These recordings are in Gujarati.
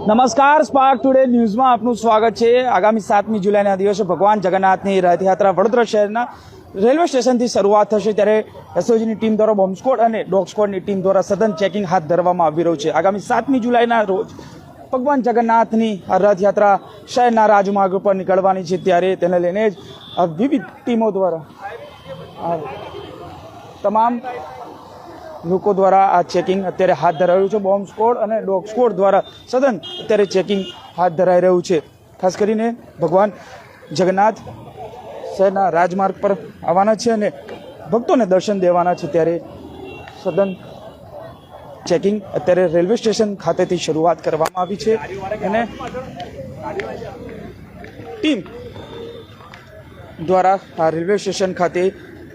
નમસ્કાર, સ્પાર્ક ટુડે ન્યૂઝમાં આપનું સ્વાગત છે। આગામી 7મી જુલાઈના દિવસે ભગવાન જગન્નાથની રથયાત્રા વડોદરા શહેરના રેલવે સ્ટેશનથી શરૂઆત થશે, ત્યારે એસઓજીની ટીમ દ્વારા બોમ્બ સ્ક્વોડ અને ડોગ સ્ક્વોડની ટીમ દ્વારા સઘન ચેકિંગ હાથ ધરવામાં આવી રહ્યું છે। આગામી 7મી જુલાઈના રોજ ભગવાન જગન્નાથની રથયાત્રા શહેરના રાજમાર્ગ પર નીકળવાની છે, ત્યારે તેને લઈને જ વિવિધ ટીમો દ્વારા તમામ લોકો દ્વારા આ ચેકિંગ અત્યારે હાથ ધરાયું છે। બોમ્બ સ્ક્વોડ અને ડોગ સ્ક્વોડ દ્વારા સઘન અત્યારે ચેકિંગ હાથ ધરાઈ રહ્યું છે। ખાસ કરીને ભગવાન જગન્નાથ શહેરના રાજમાર્ગ પર આવવાના છે અને ભક્તોને દર્શન દેવાના છે, ત્યારે સઘન ચેકિંગ અત્યારે રેલવે સ્ટેશન ખાતેથી શરૂઆત કરવામાં આવી છે અને ટીમ દ્વારા આ રેલવે સ્ટેશન ખાતે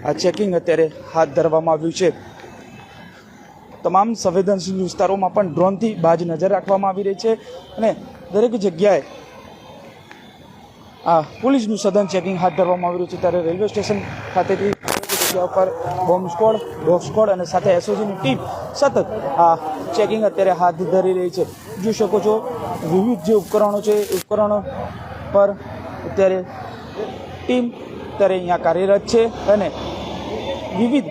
આ ચેકિંગ અત્યારે હાથ ધરવામાં આવ્યું છે। તમામ સંવેદનશીલ વિસ્તારોમાં પણ ડ્રોનથી બાજ નજર રાખવામાં આવી રહી છે અને દરેક જગ્યાએ આ પોલીસનું સઘન ચેકિંગ હાથ ધરવામાં આવી રહ્યું છે, ત્યારે રેલવે સ્ટેશન ખાતેથી જગ્યા પર બોમ્બ સ્ક્વોડ, ડોગ સ્ક્વોડ અને સાથે એસઓજીની ટીમ સતત આ ચેકિંગ અત્યારે હાથ ધરી રહી છે। જોઈ શકો છો વિવિધ જે ઉપકરણો છે, ઉપકરણો પર અત્યારે ટીમ અત્યારે અહીંયા કાર્યરત છે અને વિવિધ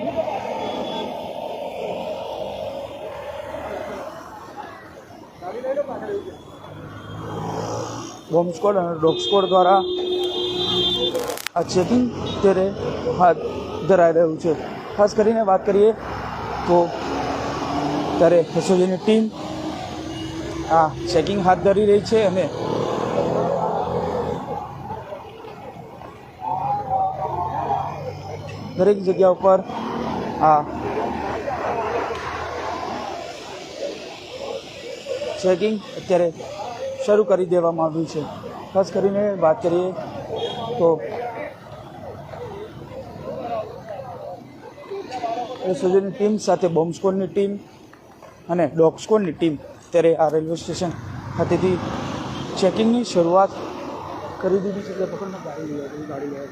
બોમ્બ સ્ક્વોડ અને ડોગ સ્ક્વોડ દ્વારા આ ચેકિંગ અત્યારે હાથ ધરાઈ રહ્યું છે। ખાસ કરીને વાત કરીએ તો ત્યારે એસઓજીની ટીમ આ ચેકિંગ હાથ ધરી રહી છે અને દરેક જગ્યા ઉપર આ ચેકિંગ અત્યારે શરૂ કરી દેવામાં આવ્યું છે। ખાસ કરીને વાત કરીએ તો એસઓજીની ટીમ સાથે બોમ્બ સ્ક્વોડની ટીમ અને ડોગ સ્ક્વોડની ટીમ અત્યારે આ રેલવે સ્ટેશન ખાતેથી ચેકિંગની શરૂઆત કરી દીધી છે। ગાડી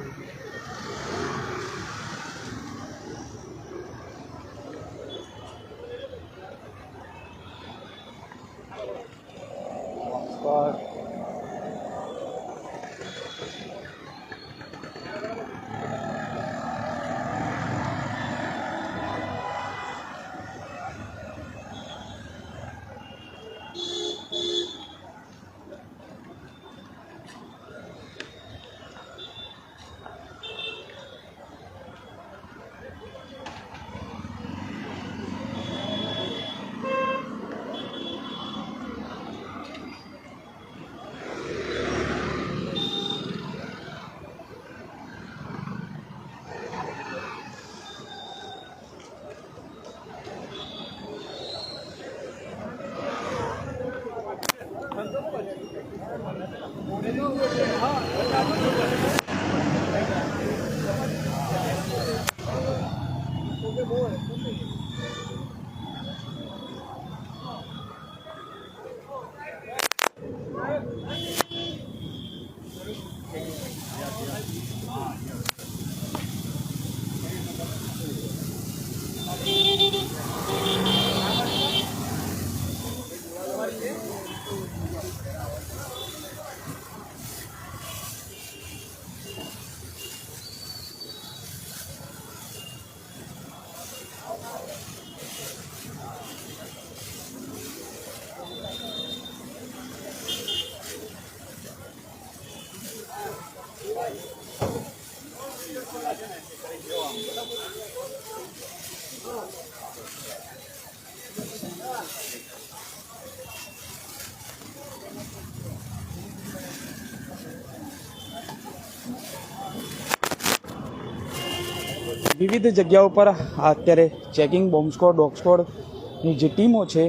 વિવિધ જગ્યાઓ પર અત્યારે ચેકિંગ બોમ્બ સ્ક્વોડ, ડોગ સ્ક્વોડની જે ટીમો છે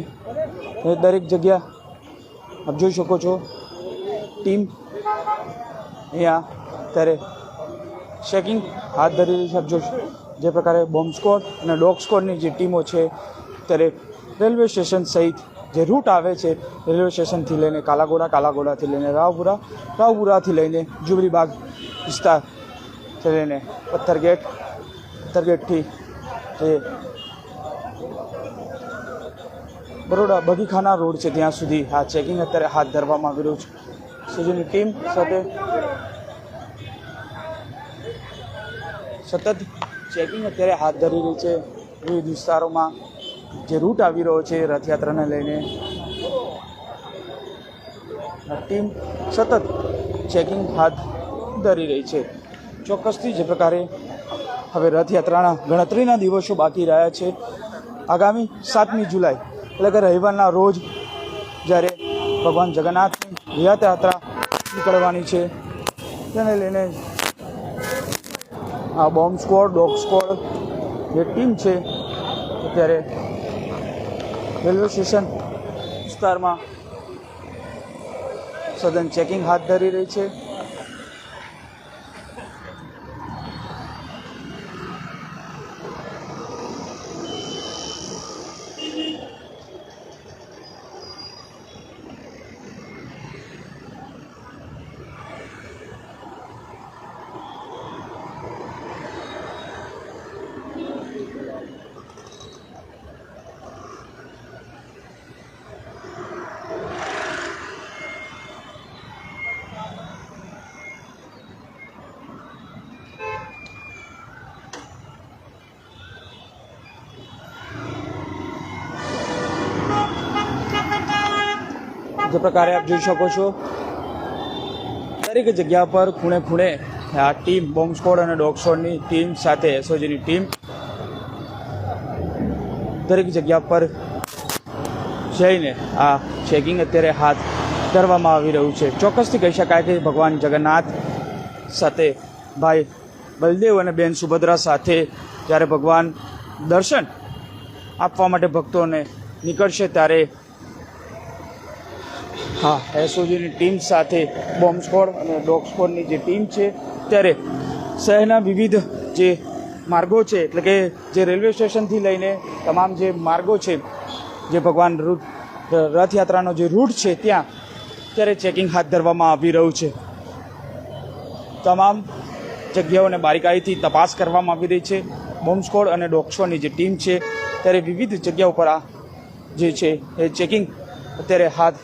એ દરેક જગ્યા આપ જોઈ શકો છો ટીમ અહીંયા અત્યારે ચેકિંગ હાથ ધરી રહી છે। આપ જોઈ જે પ્રકારે બોમ્બ સ્ક્વોડ અને ડોગ સ્ક્વોડની જે ટીમો છે ત્યારે રેલવે સ્ટેશન સહિત જે રૂટ આવે છે રેલવે સ્ટેશનથી લઈને કાલાઘોડાથી લઈને રાવપુરાથી લઈને જુબલીબાગ વિસ્તારથી લઈને પથ્થરગેટથી જે બરોડા બગીખાના રોડ છે ત્યાં સુધી આ ચેકિંગ અત્યારે હાથ ધરવામાં આવી રહ્યું છે. એસઓજીની ટીમ સાથે સતત ચેકિંગ અત્યારે હાથ ધરી રહી છે. વિવિધ વિસ્તારોમાં જે રૂટ આવી રહ્યો છે રથયાત્રાને લઈને ટીમ સતત ચેકિંગ હાથ ધરી રહી છે. ચોક્કસથી જે પ્રકારે હવે રથયાત્રાના ગણતરીના દિવસો બાકી રહ્યા છે. આગામી 7મી જુલાઈ એટલે કે રવિવારના રોજ જ્યારે ભગવાન જગન્નાથની રથયાત્રા નીકળવાની છે તેને લઈને આ બોમ્બ સ્ક્વોડ ડોગ સ્ક્વોડ જે ટીમ છે અત્યારે રેલવે સ્ટેશન વિસ્તારમાં સઘન ચેકિંગ હાથ ધરી રહી છે. જે પ્રકારે આપ જોઈ શકો છો દરેક જગ્યા પર ખૂણે ખૂણે આ ટીમ બોમ્બ સ્ક્વોડ અને ડોગ સ્ક્વોડની ટીમ સાથે એસઓજીની ટીમ દરેક જગ્યા પર જઈને આ ચેકિંગ અત્યારે હાથ ધરવામાં આવી રહ્યું છે. ચોક્કસથી કહી શકાય કે ભગવાન જગન્નાથ સાથે ભાઈ બલદેવ અને બેન સુભદ્રા સાથે જ્યારે ભગવાન દર્શન આપવા માટે ભક્તોને નીકળશે ત્યારે હા એસઓજીની ટીમ સાથે બોમ્બ સ્ક્વોડ અને ડોગ સ્ક્વોડની જે ટીમ છે ત્યારે શહેરના વિવિધ જે માર્ગો છે એટલે કે જે રેલવે સ્ટેશનથી લઈને તમામ જે માર્ગો છે જે ભગવાન રથયાત્રાનો જે રૂટ છે ત્યાં ત્યારે ચેકિંગ હાથ ધરવામાં આવી રહ્યું છે. તમામ જગ્યાઓને બારીકાઈથી તપાસ કરવામાં આવી રહી છે. બોમ્બ સ્ક્વોડ અને ડોગ સ્ક્વોડની જે ટીમ છે ત્યારે વિવિધ જગ્યાઓ પર આ જે છે એ ચેકિંગ અત્યારે હાથ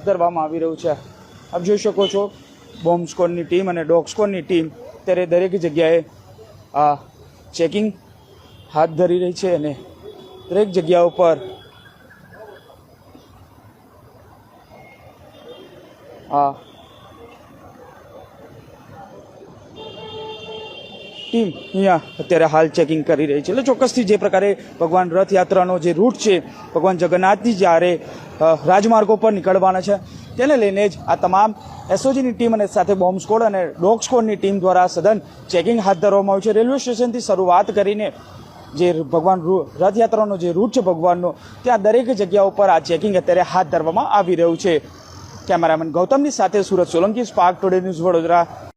ધરવામાં આવી રહ્યું છે. આપ જોઈ શકો છો બોમ્બ સ્ક્વોડની ટીમ અને ડોગ સ્ક્વોડની ટીમ ત્યારે દરેક જગ્યાએ આ ચેકિંગ હાથ ધરી રહી છે અને દરેક જગ્યાઓ પર આ ટીમ અહીંયા અત્યારે હાલ ચેકિંગ કરી રહી છે. એટલે ચોક્કસથી જે પ્રકારે ભગવાન રથયાત્રાનો જે રૂટ છે ભગવાન જગન્નાથજી જ્યારે રાજમાર્ગો પર નીકળવાના છે તેને લઈને જ આ તમામ એસઓજીની ટીમ અને સાથે બોમ્બ સ્ક્વોડ અને ડોગ સ્ક્વોડની ટીમ દ્વારા સઘન ચેકિંગ હાથ ધરવામાં આવ્યું છે. રેલવે સ્ટેશનથી શરૂઆત કરીને જે ભગવાન રથયાત્રાનો જે રૂટ છે ભગવાનનો ત્યાં દરેક જગ્યાઓ પર આ ચેકિંગ અત્યારે હાથ ધરવામાં આવી રહ્યું છે. કેમેરામેન ગૌતમની સાથે Surat Solanki, spark today news Vadodara.